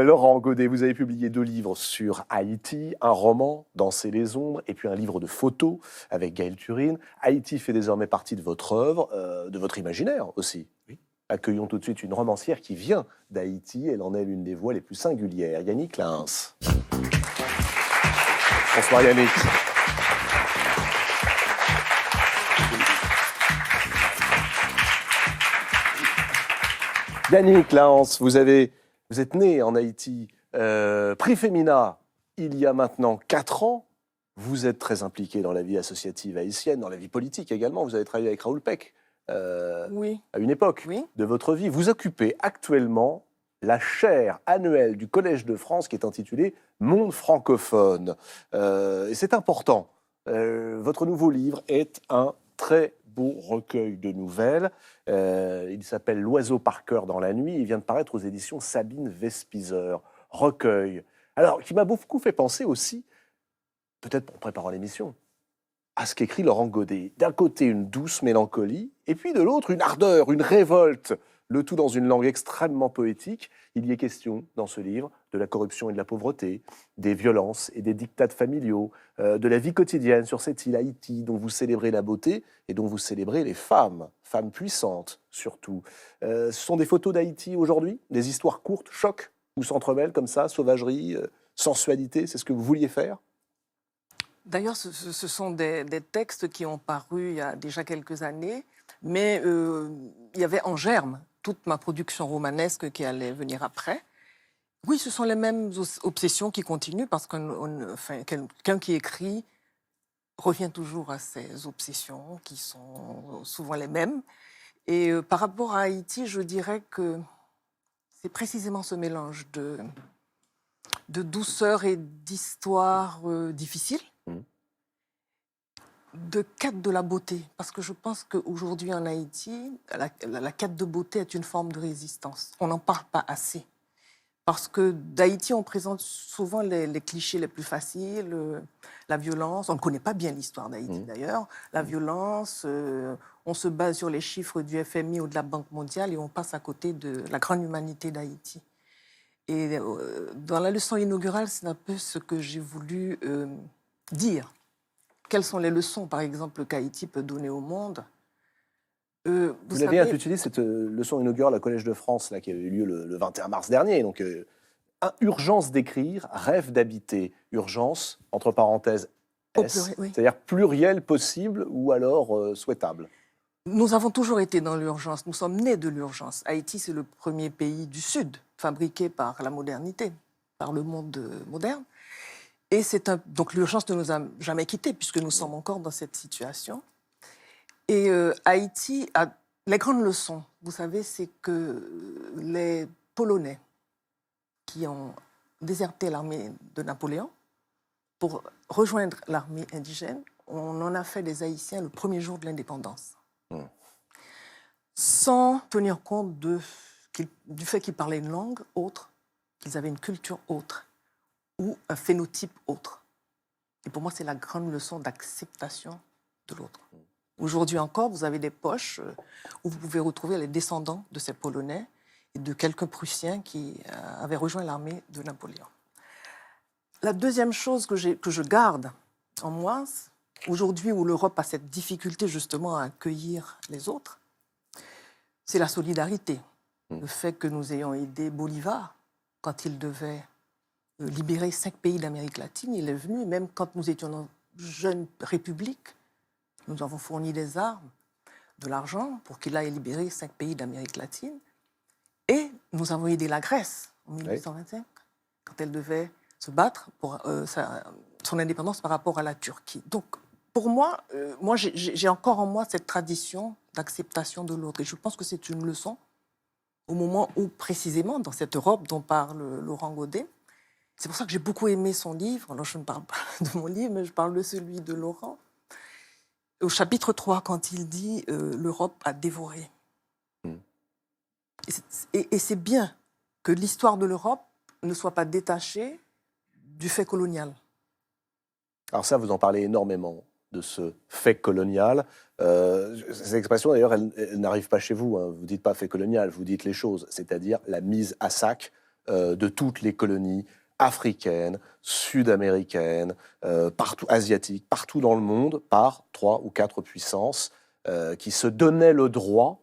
Laurent Godet, vous avez publié 2 livres sur Haïti, un roman, Danser les ombres, et puis un livre de photos avec Gaël Turine. Haïti fait désormais partie de votre œuvre, de votre imaginaire aussi. Oui. Accueillons tout de suite une romancière qui vient d'Haïti. Elle en est l'une des voix les plus singulières, Yannick Lins. Bonsoir Yannick. Yannick Lins, vous êtes né en Haïti, prix Femina il y a maintenant 4 ans. Vous êtes très impliqué dans la vie associative haïtienne, dans la vie politique également. Vous avez travaillé avec Raoul Peck Oui. à une époque Oui. de votre vie. Vous occupez actuellement la chaire annuelle du Collège de France qui est intitulée Monde francophone. Et c'est important. Votre nouveau livre est un très beau recueil de nouvelles. Il s'appelle L'oiseau par cœur dans la nuit. Il vient de paraître aux éditions Sabine Vespizer. Recueil. Alors, qui m'a beaucoup fait penser aussi, peut-être en préparant l'émission, à ce qu'écrit Laurent Godet. D'un côté, une douce mélancolie, et puis de l'autre, une ardeur, une révolte. Le tout dans une langue extrêmement poétique. Il y est question, dans ce livre, de la corruption et de la pauvreté, des violences et des diktats familiaux, de la vie quotidienne sur cette île Haïti, dont vous célébrez la beauté et dont vous célébrez les femmes puissantes surtout. Ce sont des photos d'Haïti aujourd'hui, des histoires courtes, chocs, où s'entremêlent comme ça, sauvagerie, sensualité, c'est ce que vous vouliez faire ? D'ailleurs, ce sont des textes qui ont paru il y a déjà quelques années, mais il y avait en germe toute ma production romanesque qui allait venir après. Oui, ce sont les mêmes obsessions qui continuent, parce quelqu'un qui écrit revient toujours à ses obsessions, qui sont souvent les mêmes. Et par rapport à Haïti, je dirais que c'est précisément ce mélange de douceur et d'histoire difficile, de quête de la beauté. Parce que je pense qu'aujourd'hui en Haïti, la quête de beauté est une forme de résistance. On n'en parle pas assez. Parce que d'Haïti, on présente souvent les clichés les plus faciles, la violence. On ne connaît pas bien l'histoire d'Haïti d'ailleurs. La violence, on se base sur les chiffres du FMI ou de la Banque mondiale et on passe à côté de la grande humanité d'Haïti. Et dans la leçon inaugurale, c'est un peu ce que j'ai voulu dire. Quelles sont les leçons, par exemple, qu'Haïti peut donner au monde ? Vous avez intitulé cette leçon inaugurale au Collège de France, là, qui a eu lieu le 21 mars dernier. Donc, urgence d'écrire, rêve d'habiter. Urgence, entre parenthèses, S, oui. C'est-à-dire pluriel possible ou alors souhaitable. Nous avons toujours été dans l'urgence. Nous sommes nés de l'urgence. Haïti, c'est le premier pays du Sud, fabriqué par la modernité, par le monde moderne. Et donc l'urgence ne nous a jamais quittés, puisque nous sommes encore dans cette situation. Et Haïti a les grandes leçons. Vous savez, c'est que les Polonais qui ont déserté l'armée de Napoléon pour rejoindre l'armée indigène, on en a fait des Haïtiens le premier jour de l'indépendance. Sans tenir compte du fait qu'ils parlaient une langue autre, qu'ils avaient une culture autre ou un phénotype autre. Et pour moi, c'est la grande leçon d'acceptation de l'autre. Aujourd'hui encore, vous avez des poches où vous pouvez retrouver les descendants de ces Polonais et de quelques Prussiens qui avaient rejoint l'armée de Napoléon. La deuxième chose que je garde en moi, aujourd'hui où l'Europe a cette difficulté justement à accueillir les autres, c'est la solidarité. Le fait que nous ayons aidé Bolivar quand il devait libérer 5 pays d'Amérique latine, il est venu, même quand nous étions dans une jeune république, nous avons fourni des armes, de l'argent pour qu'il aille libérer 5 pays d'Amérique latine. Et nous avons aidé la Grèce en 1825, quand elle devait se battre pour son indépendance par rapport à la Turquie. Donc, pour moi, j'ai encore en moi cette tradition d'acceptation de l'autre. Et je pense que c'est une leçon au moment où, précisément, dans cette Europe dont parle Laurent Godet, c'est pour ça que j'ai beaucoup aimé son livre. Alors, je ne parle pas de mon livre, mais je parle de celui de Laurent. Au chapitre 3, quand il dit « l'Europe a dévoré ». Et c'est bien que l'histoire de l'Europe ne soit pas détachée du fait colonial. Alors ça, vous en parlez énormément, de ce fait colonial. Cette expression, d'ailleurs, elle n'arrive pas chez vous. Hein. Vous ne dites pas fait colonial, vous dites les choses, c'est-à-dire la mise à sac de toutes les colonies africaines, sud-américaines, partout, asiatiques, partout dans le monde, par 3 ou 4 puissances qui se donnaient le droit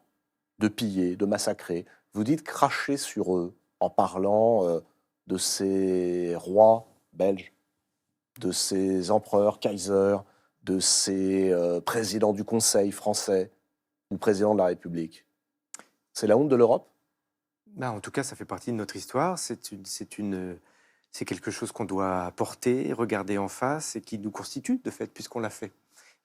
de piller, de massacrer. Vous dites cracher sur eux en parlant de ces rois belges, de ces empereurs, kaisers, de ces présidents du Conseil français ou président de la République. C'est la honte de l'Europe? En tout cas, ça fait partie de notre histoire. C'est quelque chose qu'on doit porter, regarder en face et qui nous constitue, de fait, puisqu'on l'a fait.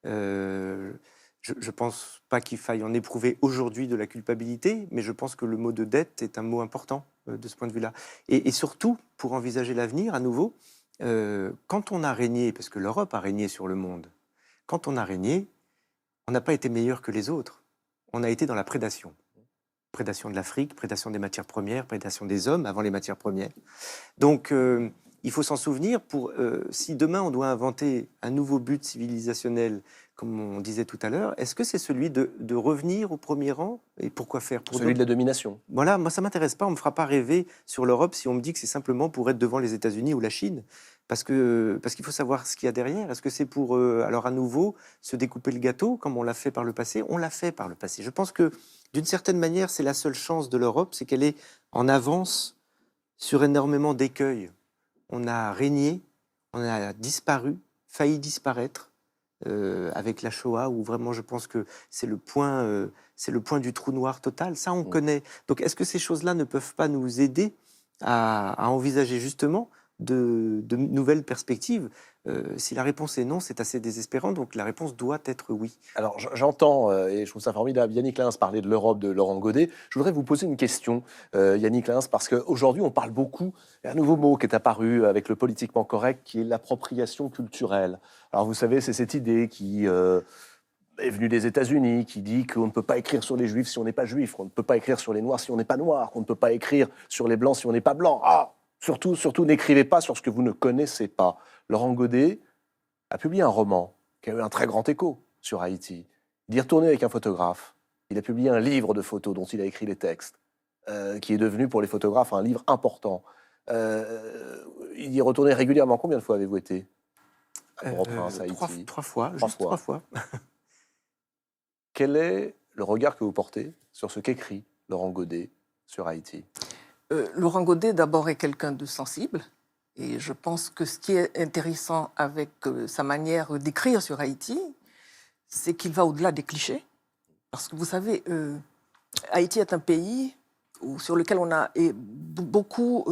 Je ne pense pas qu'il faille en éprouver aujourd'hui de la culpabilité, mais je pense que le mot de dette est un mot important de ce point de vue-là. Et surtout, pour envisager l'avenir, à nouveau, quand on a régné, parce que l'Europe a régné sur le monde, quand on a régné, on n'a pas été meilleur que les autres. On a été dans la prédation. Prédation de l'Afrique, prédation des matières premières, prédation des hommes avant les matières premières. Donc, il faut s'en souvenir si demain on doit inventer un nouveau but civilisationnel, comme on disait tout à l'heure, est-ce que c'est celui de revenir au premier rang? Et pourquoi faire pour celui de la domination. Voilà, moi ça m'intéresse pas, on me fera pas rêver sur l'Europe si on me dit que c'est simplement pour être devant les États-Unis ou la Chine. Parce qu'il faut savoir ce qu'il y a derrière. Est-ce que c'est pour, alors à nouveau, se découper le gâteau, comme on l'a fait par le passé? On l'a fait par le passé. Je pense que, d'une certaine manière, c'est la seule chance de l'Europe, c'est qu'elle est en avance sur énormément d'écueils. On a régné, on a disparu, failli disparaître, avec la Shoah, où vraiment je pense que c'est le point du trou noir total. Ça, on connaît. Donc, est-ce que ces choses-là ne peuvent pas nous aider à envisager justement de nouvelles perspectives? Si la réponse est non, c'est assez désespérant, donc la réponse doit être oui. Alors j'entends, et je trouve ça formidable, Yannick Lins parler de l'Europe de Laurent Godet. Je voudrais vous poser une question, Yannick Lins, parce qu'aujourd'hui on parle beaucoup, il y a un nouveau mot qui est apparu avec le politiquement correct, qui est l'appropriation culturelle. Alors vous savez, c'est cette idée qui est venue des États-Unis, qui dit qu'on ne peut pas écrire sur les Juifs si on n'est pas juif, qu'on ne peut pas écrire sur les Noirs si on n'est pas noir, qu'on ne peut pas écrire sur les Blancs si on n'est pas blanc. Ah, surtout, n'écrivez pas sur ce que vous ne connaissez pas. Laurent Godet a publié un roman qui a eu un très grand écho sur Haïti. Il y est retourné avec un photographe. Il a publié un livre de photos dont il a écrit les textes, qui est devenu pour les photographes un livre important. Il y est retourné régulièrement. Combien de fois avez-vous été à Port-au-Prince, Haïti? Trois fois. Trois fois. Quel est le regard que vous portez sur ce qu'écrit Laurent Godet sur Haïti? Laurent Godet, d'abord, est quelqu'un de sensible. Et je pense que ce qui est intéressant avec sa manière d'écrire sur Haïti, c'est qu'il va au-delà des clichés. Parce que vous savez, Haïti est un pays sur lequel on a beaucoup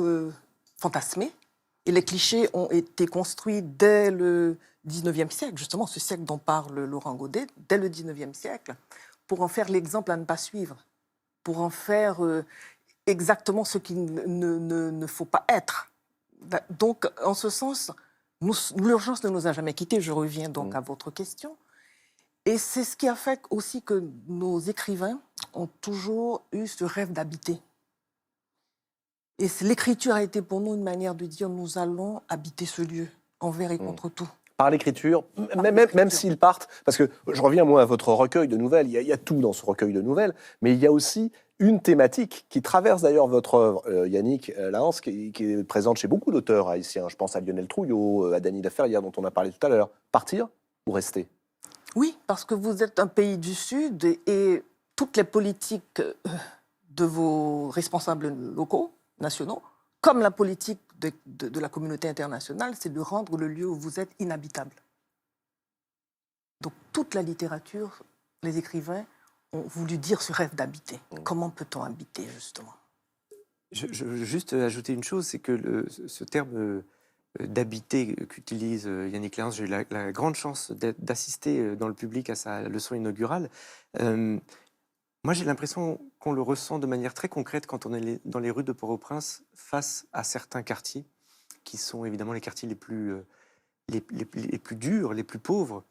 fantasmé. Et les clichés ont été construits dès le 19e siècle, justement, ce siècle dont parle Laurent Godet, dès le 19e siècle, pour en faire l'exemple à ne pas suivre, pour en faire exactement ce qu'il ne faut pas être. Donc, en ce sens, l'urgence ne nous a jamais quittés. Je reviens donc à votre question. Et c'est ce qui a fait aussi que nos écrivains ont toujours eu ce rêve d'habiter. Et l'écriture a été pour nous une manière de dire nous allons habiter ce lieu, envers et contre tout. Par l'écriture, même s'ils partent, parce que je reviens moi à votre recueil de nouvelles, il y a tout dans ce recueil de nouvelles, mais il y a aussi une thématique qui traverse d'ailleurs votre œuvre, Yannick Lins, qui est présente chez beaucoup d'auteurs haïtiens. Je pense à Lionel Trouillot, à Dany Laferrière, dont on a parlé tout à l'heure. Partir ou rester? Oui, parce que vous êtes un pays du Sud et toutes les politiques de vos responsables locaux, nationaux, comme la politique de la communauté internationale, c'est de rendre le lieu où vous êtes inhabitable. Donc toute la littérature, les écrivains ont voulu dire ce rêve d'habiter. Comment peut-on habiter, justement? Je veux juste ajouter une chose, c'est que ce terme d'habiter qu'utilise Yannick Lins, j'ai eu la grande chance d'assister dans le public à sa leçon inaugurale. Moi, j'ai l'impression qu'on le ressent de manière très concrète quand on est dans les rues de Port-au-Prince face à certains quartiers, qui sont évidemment les quartiers les plus durs, les plus pauvres.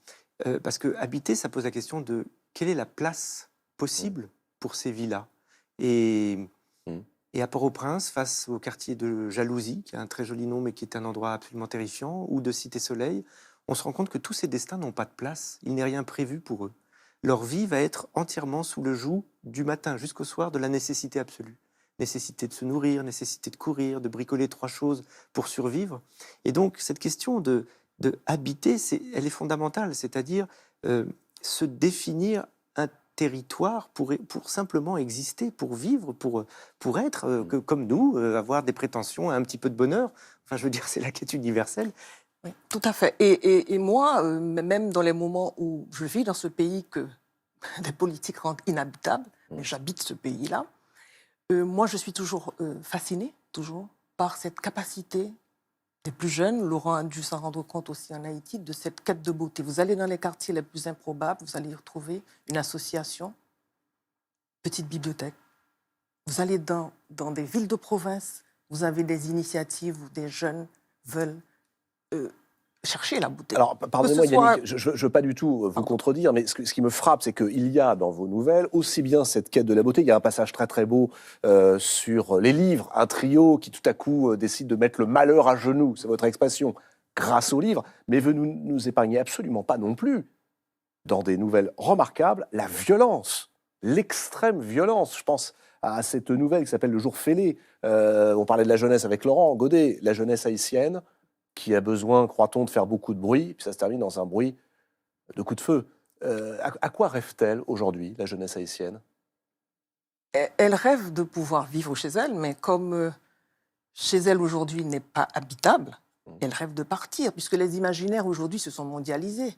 Parce que habiter, ça pose la question de quelle est la place possible pour ces villas. Et à Port-au-Prince, face au quartier de Jalousie, qui a un très joli nom, mais qui est un endroit absolument terrifiant, ou de Cité-Soleil, on se rend compte que tous ces destins n'ont pas de place. Il n'est rien prévu pour eux. Leur vie va être entièrement sous le joug du matin jusqu'au soir de la nécessité absolue. nécessité de se nourrir, nécessité de courir, de bricoler 3 choses pour survivre. Et donc, cette question de habiter, elle est fondamentale, c'est-à-dire se définir un territoire pour simplement exister, pour vivre, pour être, comme nous, avoir des prétentions à un petit peu de bonheur. Enfin, je veux dire, c'est la quête universelle. Oui, tout à fait. Et moi, même dans les moments où je vis dans ce pays que des politiques rendent inhabitable, mais j'habite ce pays-là, moi, je suis toujours fascinée, toujours, par cette capacité des plus jeunes. Laurent a dû s'en rendre compte aussi en Haïti, de cette quête de beauté. Vous allez dans les quartiers les plus improbables, vous allez y retrouver une association, petite bibliothèque. Vous allez dans des villes de province, vous avez des initiatives où des jeunes veulent chercher la beauté. Alors, pardonnez-moi, Yannick, je ne veux pas du tout vous contredire, mais ce qui me frappe, c'est qu'il y a dans vos nouvelles aussi bien cette quête de la beauté. Il y a un passage très très beau sur les livres, un trio qui tout à coup décide de mettre le malheur à genoux, c'est votre expression, grâce aux livres, mais vous ne nous épargnez absolument pas non plus, dans des nouvelles remarquables, la violence, l'extrême violence. Je pense à cette nouvelle qui s'appelle Le Jour fêlé. On parlait de la jeunesse avec Laurent Godet, la jeunesse haïtienne, qui a besoin, croit-on, de faire beaucoup de bruit, puis ça se termine dans un bruit de coup de feu. À quoi rêve-t-elle aujourd'hui, la jeunesse haïtienne? Elle rêve de pouvoir vivre chez elle, mais comme chez elle aujourd'hui n'est pas habitable, elle rêve de partir, puisque les imaginaires aujourd'hui se sont mondialisés.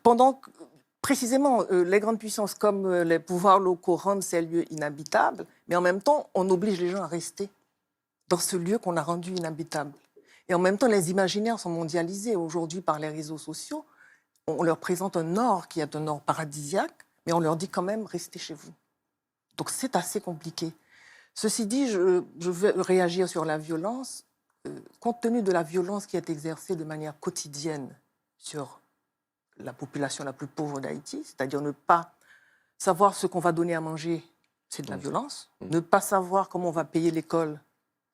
Pendant que, précisément, les grandes puissances comme les pouvoirs locaux rendent ces lieux inhabitables, mais en même temps, on oblige les gens à rester dans ce lieu qu'on a rendu inhabitable. Et en même temps, les imaginaires sont mondialisés. Aujourd'hui, par les réseaux sociaux, on leur présente un or qui est un or paradisiaque, mais on leur dit quand même, restez chez vous. Donc c'est assez compliqué. Ceci dit, je veux réagir sur la violence. Compte tenu de la violence qui est exercée de manière quotidienne sur la population la plus pauvre d'Haïti, c'est-à-dire ne pas savoir ce qu'on va donner à manger, c'est de la violence. Ne pas savoir comment on va payer l'école,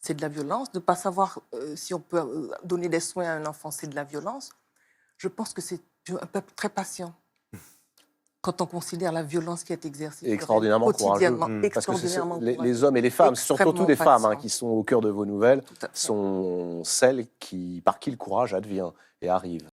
c'est de la violence. Ne pas savoir si on peut donner des soins à un enfant, c'est de la violence. Je pense que c'est un peuple très patient quand on considère la violence qui est exercée et extraordinairement courageux. Parce que les hommes et les femmes, surtout des femmes qui sont au cœur de vos nouvelles, sont celles par qui le courage advient et arrive.